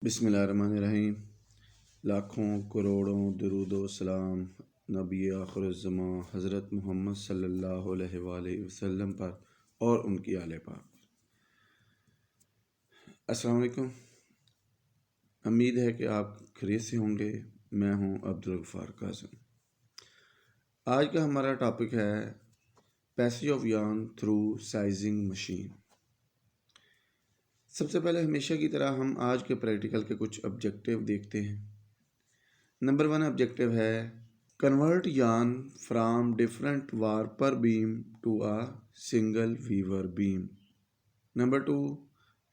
बिस्मिल्लाहिर्रहमानिर्रहीम। लाखों करोड़ों दरूदो सलाम नबी आखिरुज़्ज़मां हज़रत मोहम्मद सल्लल्लाहु अलैहि वसल्लम पर और उनकी आले पाक। अस्सलाम वालेकुम। उम्मीद है कि आप खैरियत से होंगे। मैं हूं अब्दुल गफ्फार काज़िम। आज का हमारा टॉपिक है passage of yarn through sizing machine. सबसे पहले हमेशा की तरह हम आज के प्रैक्टिकल के कुछ ऑब्जेक्टिव देखते हैं। नंबर 1 ऑब्जेक्टिव है convert yarn from different warper beam to a single weaver beam. Number 2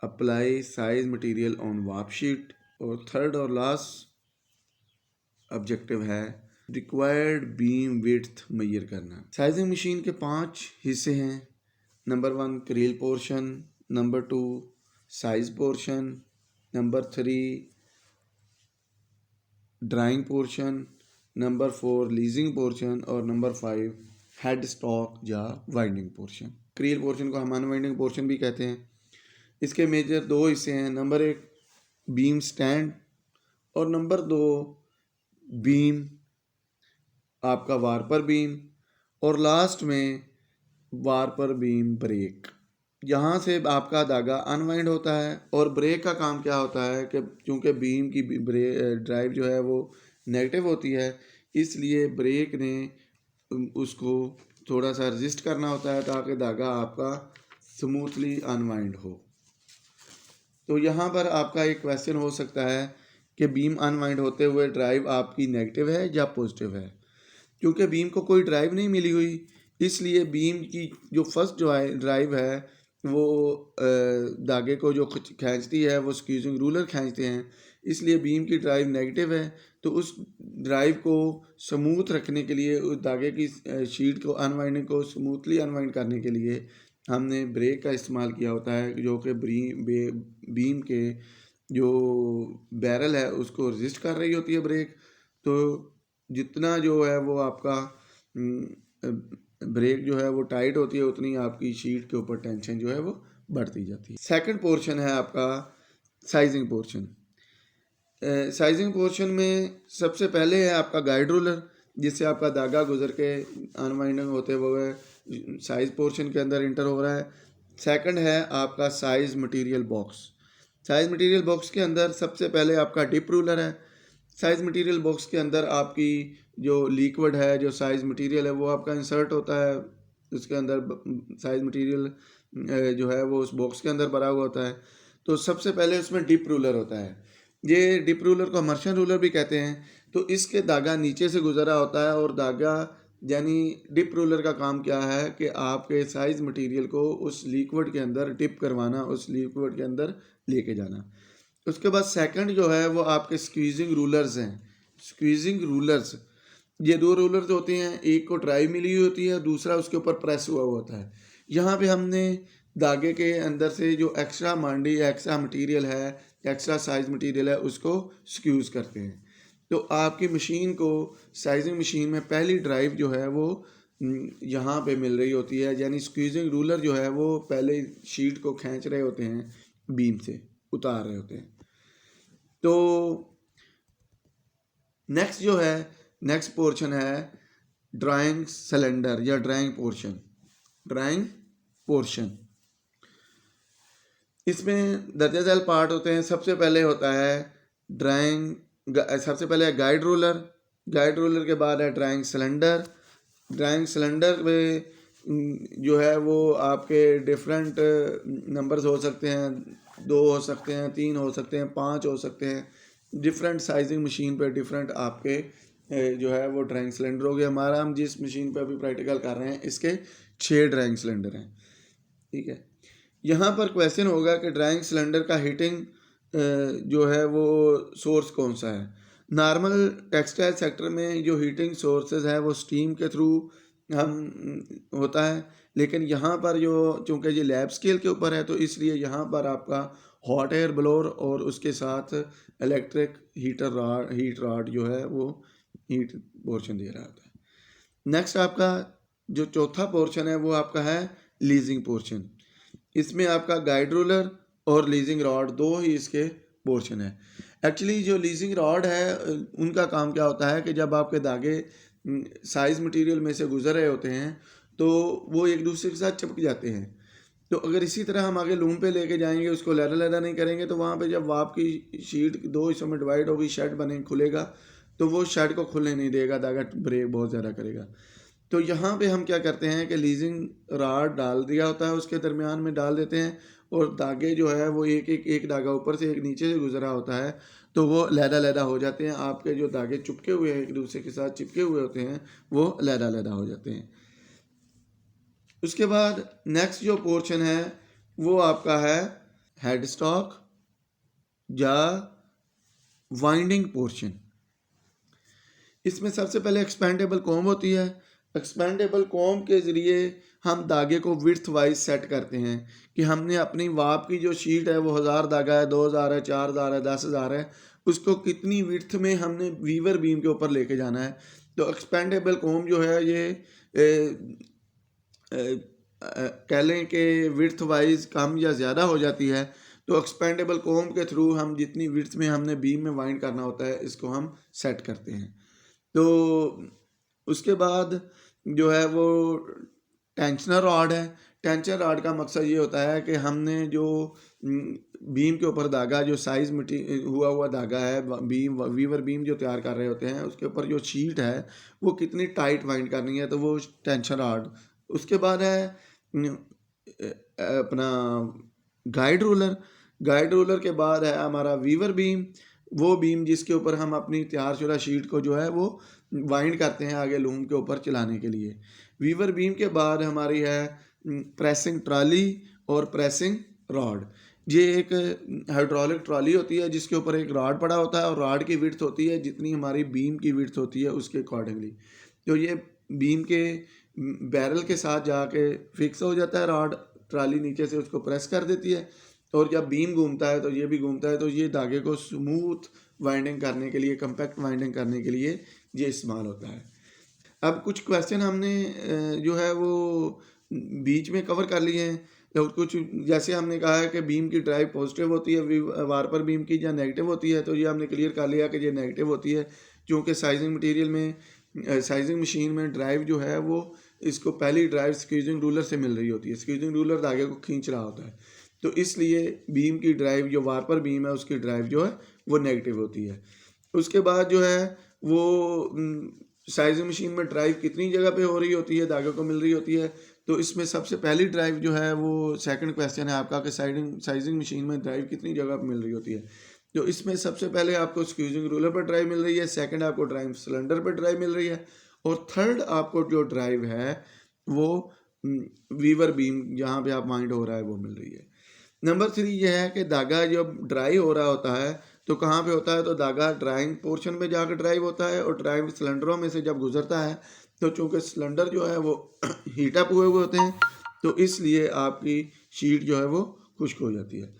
apply size material on warp sheet. और थर्ड और लास्ट ऑब्जेक्टिव है रिक्वायर्ड बीम विड्थ मेजर करना। साइजिंग मशीन के 5 हिस्से हैं। Number 1 creel portion, number 2 size portion, number 3 drawing portion, number 4 leasing portion और number 5 head stock या winding portion. Creel portion को हम अनवाइंडिंग पोर्शन भी कहते हैं। इसके मेजर 2 हिस्से हैं। नंबर 1 बीम स्टैंड और नंबर 2 बीम आपका वार्पर बीम और लास्ट में वार्पर बीम ब्रेक। यहाँ से आपका धागा अनवाइंड होता है और ब्रेक का काम क्या होता है कि चूँकि बीम की ड्राइव जो है वो नेगेटिव होती है, इसलिए ब्रेक ने उसको थोड़ा सा रजिस्ट करना होता है ताकि धागा आपका स्मूथली अनवाइंड हो। तो यहाँ पर आपका एक क्वेश्चन हो सकता है कि बीम अनवाइंड होते हुए ड्राइव आपकी नेगेटिव है या पॉजिटिव है। क्योंकि बीम को कोई ड्राइव नहीं मिली हुई, इसलिए बीम की जो फर्स्ट ड्राइव है वो धागे को जो खींचती है वो स्क्वीजिंग रूलर खींचते हैं, इसलिए बीम की ड्राइव नेगेटिव है। तो उस ड्राइव को स्मूथ रखने के लिए, उस धागे की शीट को अनवाइंडिंग को स्मूथली अनवाइंड करने के लिए हमने ब्रेक का इस्तेमाल किया होता है, जो कि बीम के जो बैरल है उसको रजिस्ट कर रही होती है ब्रेक। तो जितना जो है वो आपका ब्रेक जो है वो टाइट होती है, उतनी आपकी शीट के ऊपर टेंशन जो है वो बढ़ती जाती है। सेकंड पोर्शन है आपका साइजिंग पोर्शन। साइजिंग पोर्शन में सबसे पहले है आपका गाइड रूलर, जिससे आपका धागा गुजर के अनवाइंडिंग होते हुए साइज पोर्शन के अंदर इंटर हो रहा है। सेकंड है आपका size material box. Size material box के अंदर सबसे पहले आपका डिप रूलर है। साइज मटेरियल बॉक्स के अंदर आपकी जो लिक्विड है, जो साइज मटेरियल है वो आपका इंसर्ट होता है। उसके अंदर साइज मटेरियल जो है वो उस बॉक्स के अंदर भरा हुआ होता है। तो सबसे पहले उसमें डिप रूलर होता है। ये डिप रूलर को मर्शन रूलर भी कहते हैं। तो इसके धागा नीचे से गुजरा होता है और धागा यानी डिप रूलर का काम क्या है कि आपके साइज मटेरियल को उस लिक्विड के अंदर डिप करवाना, उस लिक्विड के अंदर लेके जाना। उसके बाद सेकंड जो है वो आपके स्क्वीजिंग रूलर्स हैं। स्क्वीजिंग रूलर्स, ये 2 रूलर्स होते हैं, एक को ड्राइव मिली हुई होती है, दूसरा उसके ऊपर प्रेस हुआ होता है। यहाँ पे हमने धागे के अंदर से जो एक्स्ट्रा मांडी, एक्स्ट्रा मटेरियल है, एक्स्ट्रा साइज मटेरियल है, उसको स्क्यूज़ करते हैं। तो आपकी मशीन को, साइजिंग मशीन में पहली ड्राइव जो है वो यहाँ पे मिल रही होती है, यानी स्क्वीजिंग रूलर जो है वो पहले शीट को खींच रहे होते हैं, बीम से उतार रहे होते हैं। तो नेक्स्ट जो है, नेक्स्ट पोर्शन है ड्राइंग सिलेंडर या ड्राइंग पोर्शन। ड्राइंग पोर्शन इसमें दर्जा झेल पार्ट होते हैं। सबसे पहले होता है सबसे पहले है गाइड रूलर। गाइड रूलर के बाद है ड्राइंग सिलेंडर। ड्राइंग सिलेंडर में जो है वो आपके डिफरेंट नंबर्स हो सकते हैं, 2 हो सकते हैं, 3 हो सकते हैं, 5 हो सकते हैं। डिफरेंट साइजिंग मशीन पे डिफरेंट आपके जो है वो ड्राइंग सिलेंडर हो गया। हमारा हम जिस मशीन पे अभी प्रैक्टिकल कर रहे हैं इसके 6 ड्राइंग सिलेंडर हैं, ठीक है। यहाँ पर क्वेश्चन होगा कि ड्राइंग सिलेंडर का हीटिंग जो है वो सोर्स कौन सा है। नॉर्मल टेक्सटाइल सेक्टर में जो हीटिंग सोर्सेज है वो स्टीम के थ्रू हम होता है, लेकिन यहाँ पर जो चूँकि ये लैब स्केल के ऊपर है तो इसलिए यहाँ पर आपका हॉट एयर ब्लोअर और उसके साथ इलेक्ट्रिक हीट रॉड जो है वो हीट पोर्शन दे रहा होता है। नेक्स्ट आपका जो चौथा पोर्शन है वो आपका है लीजिंग पोर्शन। इसमें आपका गाइड रूलर और लीजिंग रॉड 2 ही इसके पोर्शन है। एक्चुअली जो लीजिंग रॉड है उनका काम क्या होता है कि जब आपके धागे साइज मटेरियल में से गुजर रहे होते हैं तो वो एक दूसरे के साथ चिपक जाते हैं। तो अगर इसी तरह हम आगे लूम पे लेके जाएंगे, उसको लहदा नहीं करेंगे, तो वहाँ पे जब आपकी शीट 2 हिस्सों में डिवाइड होगी, शेड बने खुलेगा, तो वो शेड को खुलने नहीं देगा, धागा ब्रेक बहुत ज़्यादा करेगा। तो यहाँ पे हम क्या करते हैं कि लीजिंग रॉड डाल दिया होता है, उसके दरमियान में डाल देते हैं, और धागे जो है वो एक धागा ऊपर से एक नीचे से गुजरा होता है, तो वो लहदा हो जाते हैं। आपके जो धागे चिपके हुए हैं एक दूसरे के साथ चिपके हुए होते हैं, वो लहदा हो जाते हैं। उसके बाद नेक्स्ट जो पोर्शन है वो आपका है हेड स्टॉक या वाइंडिंग पोर्शन। इसमें सबसे पहले एक्सपेंडेबल कॉम्ब होती है। एक्सपेंडेबल कॉम्ब के ज़रिए हम धागे को विड्थ वाइज सेट करते हैं कि हमने अपनी वाप की जो शीट है वो 1000 धागा है, 2000 है, 4000 है, 10,000 है, उसको कितनी विड्थ में हमने वीवर बीम के ऊपर लेके जाना है। तो एक्सपेंडेबल कॉम्ब जो है ये कह लें कि विड्थ वाइज कम या ज़्यादा हो जाती है, तो एक्सपेंडेबल कॉम्ब के थ्रू हम जितनी विड्थ में हमने बीम में वाइंड करना होता है इसको हम सेट करते हैं। तो उसके बाद जो है वो टेंशनर रॉड है। टेंशनर रॉड का मकसद ये होता है कि हमने जो बीम के ऊपर धागा जो साइज हुआ धागा है, बीम वीवर बीम जो तैयार कर रहे होते हैं उसके ऊपर जो शीट है वो कितनी टाइट वाइंड करनी है, तो वो टेंशन रॉड। उसके बाद है अपना गाइड रूलर। गाइड रूलर के बाद है हमारा वीवर बीम, वो बीम जिसके ऊपर हम अपनी तैयारशुदा शीट को जो है वो वाइंड करते हैं आगे लूम के ऊपर चलाने के लिए। वीवर बीम के बाद हमारी है प्रेसिंग ट्रॉली और प्रेसिंग रॉड। ये एक हाइड्रोलिक ट्रॉली होती है जिसके ऊपर एक रॉड पड़ा होता है, और रॉड की विड्थ होती है जितनी हमारी बीम की विड्थ होती है उसके अकॉर्डिंगली। तो ये बीम के बैरल के साथ जाके फिक्स हो जाता है रॉड, ट्रॉली नीचे से उसको प्रेस कर देती है, और जब बीम घूमता है तो ये भी घूमता है। तो ये धागे को स्मूथ वाइंडिंग करने के लिए, कम्पैक्ट वाइंडिंग करने के लिए ये इस्तेमाल होता है। अब कुछ क्वेश्चन हमने जो है वो बीच में कवर कर लिए हैं। तो कुछ जैसे हमने कहा है कि बीम की ड्राइव पॉजिटिव होती है वार्पर बीम की, या नेगेटिव होती है, तो ये हमने क्लियर कर लिया कि ये नेगेटिव होती है, क्योंकि साइजिंग मटेरियल में साइजिंग मशीन में ड्राइव जो है वो इसको पहली ड्राइव स्क्वीजिंग रूलर से मिल रही होती है। स्क्वीजिंग रूलर धागे को खींच रहा होता है, तो इसलिए बीम की ड्राइव जो वार्पर बीम है उसकी ड्राइव जो है वो नेगेटिव होती है। उसके बाद जो है वो साइजिंग मशीन में ड्राइव कितनी जगह पे हो रही होती है, धागे को मिल रही होती है। तो इसमें सबसे पहली ड्राइव जो है वो सेकंड क्वेश्चन है आपका कि साइजिंग मशीन में ड्राइव कितनी जगह पे मिल रही होती है। तो इसमें सबसे पहले आपको स्क्वीजिंग रूलर पर ड्राइव मिल रही है, सेकंड आपको ड्राइव सिलेंडर पर ड्राइव मिल रही है, और थर्ड आपको जो ड्राइव है वो वीवर बीम जहाँ पे आप वाइंड हो रहा है वो मिल रही है। नंबर 3 ये है कि धागा जब ड्राई हो रहा होता है तो कहाँ पे होता है, तो धागा ड्राइंग पोर्शन में जाकर ड्राइव होता है, और ड्राइव सिलेंडरों में से जब गुजरता है तो चूँकि सिलेंडर जो है वो हीट अप हुए होते हैं, तो इसलिए आपकी शीट जो है वो खुश्क हो जाती है।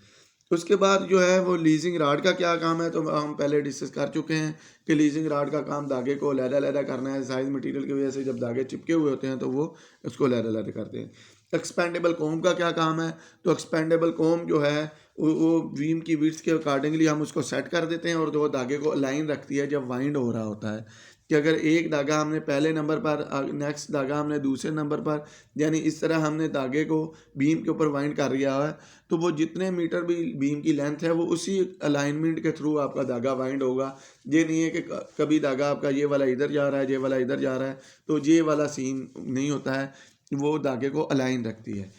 उसके बाद जो है वो लीजिंग राड का क्या काम है, तो हम पहले डिस्कस कर चुके हैं कि लीजिंग राड का काम धागे को लहदा करना है। साइज मटेरियल की वजह से जब धागे चिपके हुए होते हैं तो वो उसको लहदा करते हैं। एक्सपेंडेबल कॉम्ब का क्या काम है, तो एक्सपेंडेबल कॉम्ब जो है वो बीम की विड्थ के अकॉर्डिंगली हम उसको सेट कर देते हैं, और वो धागे को अलाइन रखती है जब वाइंड हो रहा होता है कि अगर एक धागा हमने पहले नंबर पर, नेक्स्ट धागा हमने दूसरे नंबर पर, यानी इस तरह हमने धागे को बीम के ऊपर वाइंड कर लिया है, तो वो जितने मीटर भी बीम की लेंथ है वो उसी अलाइनमेंट के थ्रू आपका धागा वाइंड होगा। ये नहीं है कि कभी धागा आपका ये वाला इधर जा रहा है, ये वाला इधर जा रहा है, तो ये वाला सीन नहीं होता है, वो धागे को अलाइन रखती है।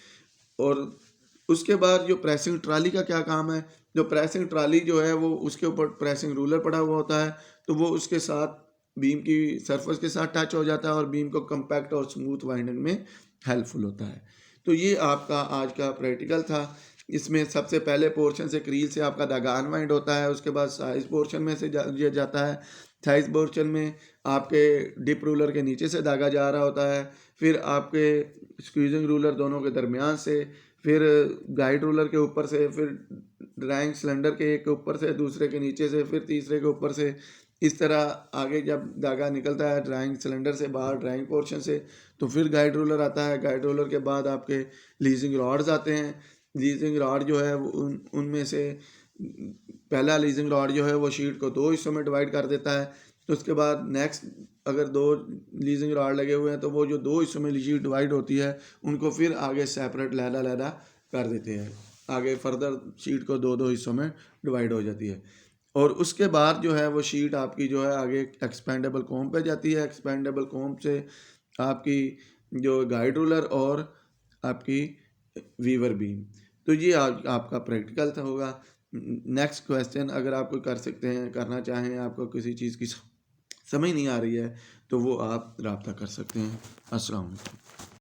और उसके बाद जो प्रेसिंग ट्राली का क्या काम है, जो प्रेसिंग ट्राली जो है वो उसके ऊपर प्रेसिंग रूलर पड़ा हुआ होता है, तो वो उसके साथ बीम की सरफेस के साथ टच हो जाता है और बीम को कम्पैक्ट और स्मूथ वाइंडिंग में हेल्पफुल होता है। तो ये आपका आज का प्रैक्टिकल था। इसमें सबसे पहले पोर्शन से क्रील से आपका धागा अनवाइंड होता है, उसके बाद साइज पोर्शन में से जाता है। साइज पोर्शन में आपके डिप रूलर के नीचे से धागा जा रहा होता है, फिर आपके स्क्वीजिंग रूलर दोनों के दरमियान से, फिर गाइड रूलर के ऊपर से, फिर ड्राइंग सिलेंडर के एक ऊपर से, दूसरे के नीचे से, फिर तीसरे के ऊपर से। इस तरह आगे जब धागा निकलता है ड्राइंग सिलेंडर से बाहर ड्राइंग पोर्शन से, तो फिर गाइड रोलर आता है। गाइड रोलर के बाद आपके लीजिंग रॉड्स आते हैं। लीजिंग रॉड जो है वो उनमें से पहला लीजिंग रॉड जो है वो शीट को 2 हिस्सों में डिवाइड कर देता है। तो उसके बाद नेक्स्ट अगर 2 लीजिंग रॉड लगे हुए हैं तो वो जो 2 हिस्सों में शीट डिवाइड होती है उनको फिर आगे सेपरेट लहदा कर देते हैं। आगे फर्दर शीट को 2-2 हिस्सों में डिवाइड हो जाती है। और उसके बाद जो है वो शीट आपकी जो है आगे एक्सपेंडेबल कॉम पे जाती है। एक्सपेंडेबल कॉम से आपकी जो गाइड रूलर और आपकी वीवर बीम। तो ये आपका प्रैक्टिकल था होगा। नेक्स्ट क्वेश्चन अगर आप कोई कर सकते हैं, करना चाहें, आपको किसी चीज़ की समझ नहीं आ रही है तो वो आप रब्ता कर सकते हैं। अस्सलाम वालेकुम।